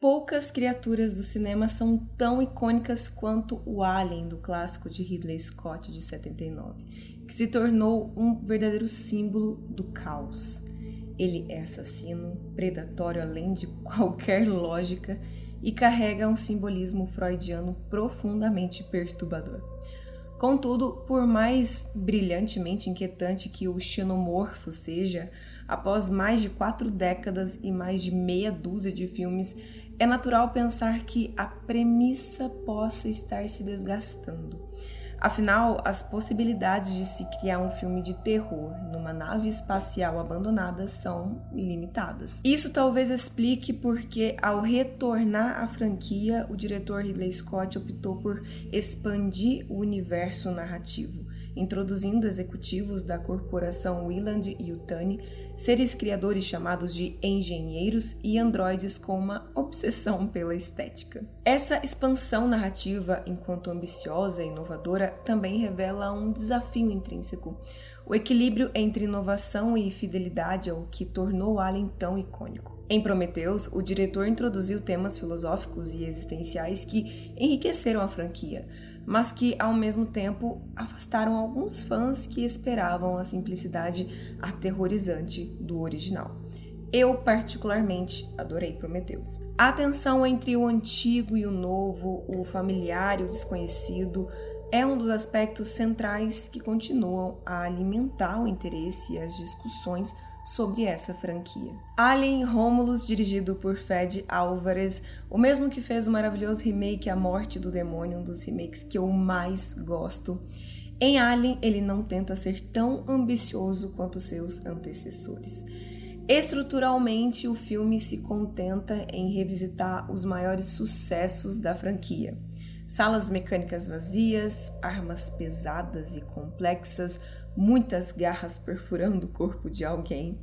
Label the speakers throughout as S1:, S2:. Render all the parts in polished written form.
S1: Poucas criaturas do cinema são tão icônicas quanto o Alien do clássico de Ridley Scott de 79, que se tornou um verdadeiro símbolo do caos. Ele é assassino, predatório além de qualquer lógica e carrega um simbolismo freudiano profundamente perturbador. Contudo, por mais brilhantemente inquietante que o xenomorfo seja, após mais de 4 décadas e mais de meia dúzia de filmes, é natural pensar que a premissa possa estar se desgastando. Afinal, as possibilidades de se criar um filme de terror numa nave espacial abandonada são limitadas. Isso talvez explique porque, ao retornar à franquia, o diretor Ridley Scott optou por expandir o universo narrativo, introduzindo executivos da corporação Weyland-Yutani, seres criadores chamados de engenheiros e androides com uma obsessão pela estética. Essa expansão narrativa, enquanto ambiciosa e inovadora, também revela um desafio intrínseco. O equilíbrio entre inovação e fidelidade é o que tornou Alien tão icônico. Em Prometheus, o diretor introduziu temas filosóficos e existenciais que enriqueceram a franquia, mas que, ao mesmo tempo, afastaram alguns fãs que esperavam a simplicidade aterrorizante do original. Eu, particularmente, adorei Prometheus. A tensão entre o antigo e o novo, o familiar e o desconhecido, é um dos aspectos centrais que continuam a alimentar o interesse e as discussões sobre essa franquia. Alien Romulus, dirigido por Fede Álvares, o mesmo que fez o maravilhoso remake A Morte do Demônio, um dos remakes que eu mais gosto. Em Alien, ele não tenta ser tão ambicioso quanto seus antecessores. Estruturalmente, o filme se contenta em revisitar os maiores sucessos da franquia. Salas mecânicas vazias, armas pesadas e complexas, muitas garras perfurando o corpo de alguém.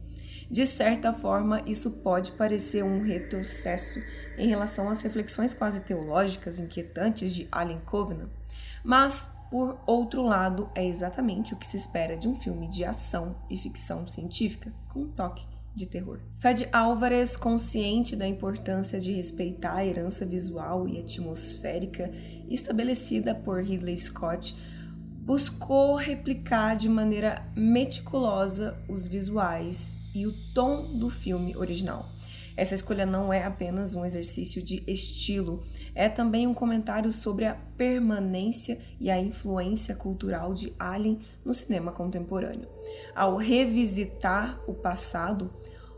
S1: De certa forma, isso pode parecer um retrocesso em relação às reflexões quase teológicas inquietantes de Alien Covenant, mas, por outro lado, é exatamente o que se espera de um filme de ação e ficção científica, com um toque de terror. Fede Álvares, consciente da importância de respeitar a herança visual e atmosférica estabelecida por Ridley Scott, buscou replicar de maneira meticulosa os visuais e o tom do filme original. Essa escolha não é apenas um exercício de estilo, é também um comentário sobre a permanência e a influência cultural de Alien no cinema contemporâneo. Ao revisitar o passado,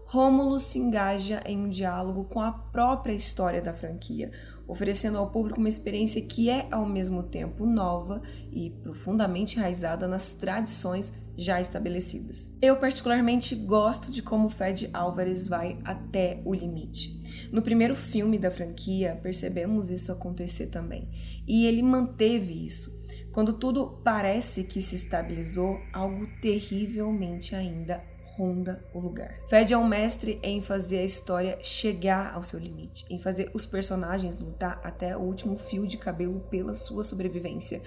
S1: Rômulo se engaja em um diálogo com a própria história da franquia, oferecendo ao público uma experiência que é, ao mesmo tempo, nova e profundamente enraizada nas tradições já estabelecidas. Eu, particularmente, gosto de como Fede Álvares vai até o limite. No primeiro filme da franquia, percebemos isso acontecer também, e ele manteve isso. Quando tudo parece que se estabilizou, algo terrivelmente ainda ronda o lugar. Fede é um mestre em fazer a história chegar ao seu limite, em fazer os personagens lutar até o último fio de cabelo pela sua sobrevivência.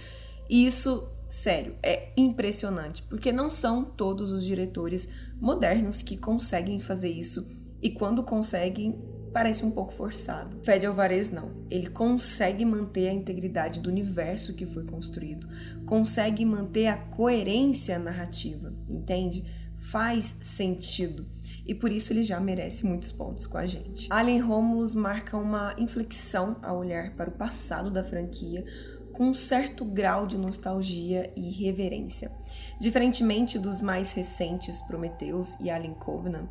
S1: E isso, sério, é impressionante, porque não são todos os diretores modernos que conseguem fazer isso, e quando conseguem, parece um pouco forçado. Fede Álvares não. Ele consegue manter a integridade do universo que foi construído, consegue manter a coerência narrativa, entende? Faz sentido, e por isso ele já merece muitos pontos com a gente. Alien Romulus marca uma inflexão ao olhar para o passado da franquia, com um certo grau de nostalgia e reverência. Diferentemente dos mais recentes Prometheus e Alien Covenant,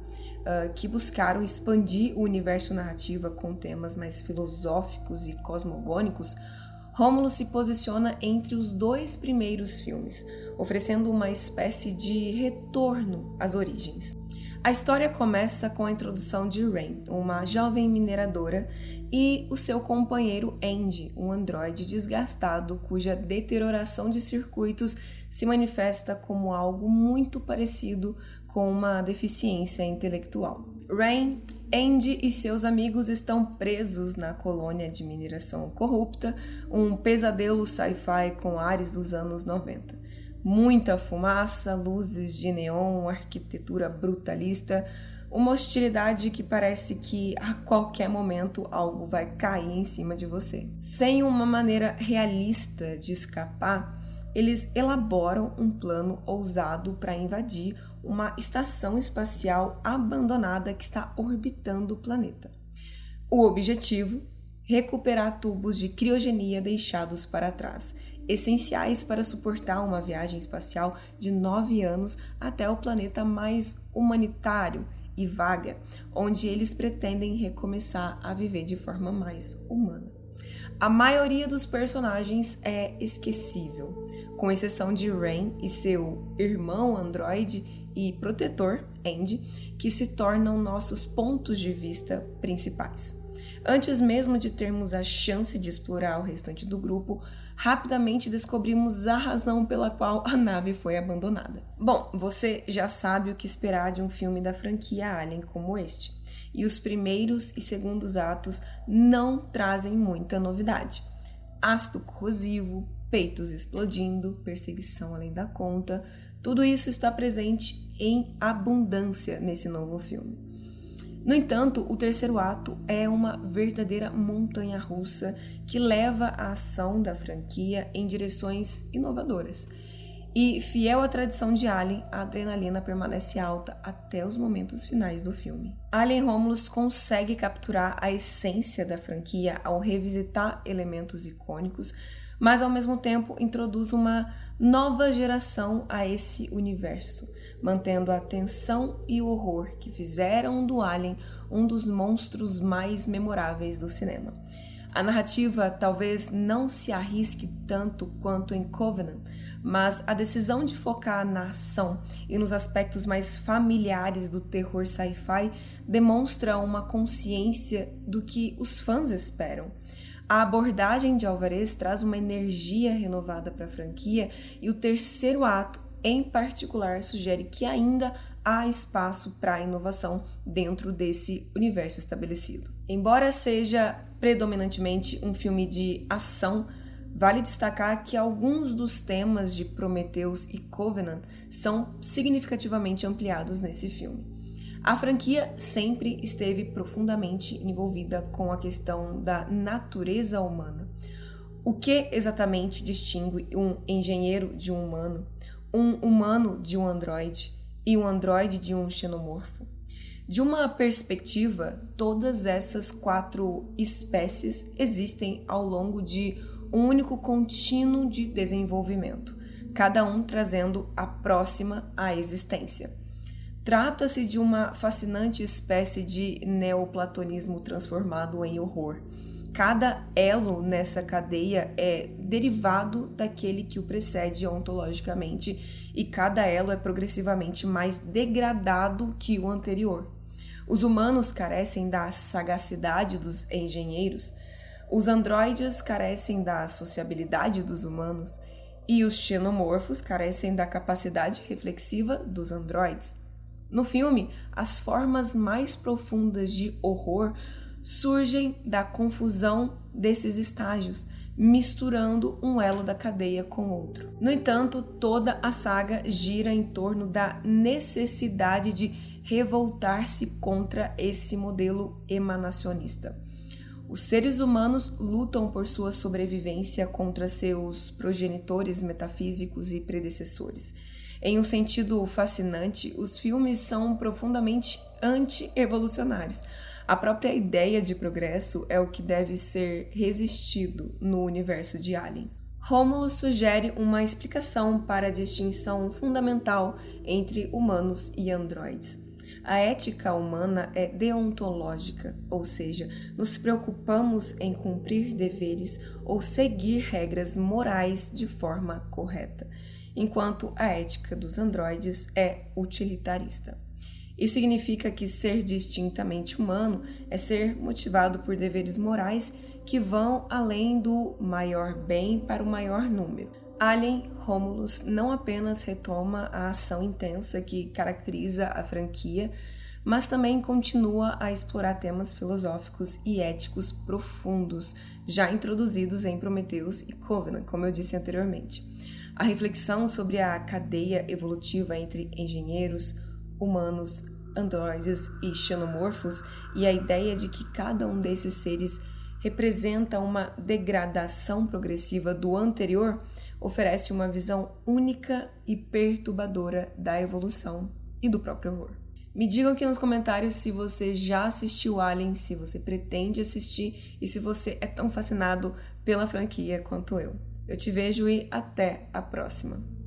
S1: que buscaram expandir o universo narrativo com temas mais filosóficos e cosmogônicos, Rômulo se posiciona entre os 2 primeiros filmes, oferecendo uma espécie de retorno às origens. A história começa com a introdução de Rain, uma jovem mineradora, e o seu companheiro Andy, um androide desgastado cuja deterioração de circuitos se manifesta como algo muito parecido com uma deficiência intelectual. Rain, Andy e seus amigos estão presos na colônia de mineração corrupta, um pesadelo sci-fi com ares dos anos 90. Muita fumaça, luzes de neon, arquitetura brutalista, Uma hostilidade que parece que a qualquer momento algo vai cair em cima de você. Sem uma maneira realista de escapar, eles elaboram um plano ousado para invadir uma estação espacial abandonada que está orbitando o planeta. O objetivo? Recuperar tubos de criogenia deixados para trás, essenciais para suportar uma viagem espacial de 9 anos até o planeta mais humanitário e vaga, onde eles pretendem recomeçar a viver de forma mais humana. A maioria dos personagens é esquecível, com exceção de Rain e seu irmão androide e protetor, Andy, que se tornam nossos pontos de vista principais. Antes mesmo de termos a chance de explorar o restante do grupo, rapidamente descobrimos a razão pela qual a nave foi abandonada. Bom, você já sabe o que esperar de um filme da franquia Alien como este, e os primeiros e segundos atos não trazem muita novidade. Ácido corrosivo, peitos explodindo, perseguição além da conta, tudo isso está presente em abundância nesse novo filme. No entanto, o terceiro ato é uma verdadeira montanha-russa que leva a ação da franquia em direções inovadoras. E, fiel à tradição de Alien, a adrenalina permanece alta até os momentos finais do filme. Alien Romulus consegue capturar a essência da franquia ao revisitar elementos icônicos, mas ao mesmo tempo introduz uma nova geração a esse universo, mantendo a tensão e o horror que fizeram do Alien um dos monstros mais memoráveis do cinema. A narrativa talvez não se arrisque tanto quanto em Covenant, mas a decisão de focar na ação e nos aspectos mais familiares do terror sci-fi demonstra uma consciência do que os fãs esperam. A abordagem de Alvarez traz uma energia renovada para a franquia e o terceiro ato, em particular, sugere que ainda há espaço para a inovação dentro desse universo estabelecido. Embora seja predominantemente um filme de ação, vale destacar que alguns dos temas de Prometheus e Covenant são significativamente ampliados nesse filme. A franquia sempre esteve profundamente envolvida com a questão da natureza humana. O que exatamente distingue um engenheiro de um humano de um androide e um androide de um xenomorfo? De uma perspectiva, todas essas 4 espécies existem ao longo de um único contínuo de desenvolvimento, cada um trazendo a próxima à existência. Trata-se de uma fascinante espécie de neoplatonismo transformado em horror. Cada elo nessa cadeia é derivado daquele que o precede ontologicamente e cada elo é progressivamente mais degradado que o anterior. Os humanos carecem da sagacidade dos engenheiros, os androides carecem da sociabilidade dos humanos e os xenomorfos carecem da capacidade reflexiva dos androides. No filme, as formas mais profundas de horror surgem da confusão desses estágios, misturando um elo da cadeia com outro. No entanto, toda a saga gira em torno da necessidade de revoltar-se contra esse modelo emanacionista. Os seres humanos lutam por sua sobrevivência contra seus progenitores metafísicos e predecessores. Em um sentido fascinante, os filmes são profundamente anti-evolucionários. A própria ideia de progresso é o que deve ser resistido no universo de Alien. Romulus sugere uma explicação para a distinção fundamental entre humanos e androides. A ética humana é deontológica, ou seja, nos preocupamos em cumprir deveres ou seguir regras morais de forma correta, enquanto a ética dos androides é utilitarista. Isso significa que ser distintamente humano é ser motivado por deveres morais que vão além do maior bem para o maior número. Alien Romulus não apenas retoma a ação intensa que caracteriza a franquia, mas também continua a explorar temas filosóficos e éticos profundos, já introduzidos em Prometheus e Covenant, como eu disse anteriormente. A reflexão sobre a cadeia evolutiva entre engenheiros, humanos, androides e xenomorfos, e a ideia de que cada um desses seres representa uma degradação progressiva do anterior, oferece uma visão única e perturbadora da evolução e do próprio horror. Me digam aqui nos comentários se você já assistiu Alien, se você pretende assistir e se você é tão fascinado pela franquia quanto eu. Eu te vejo e até a próxima!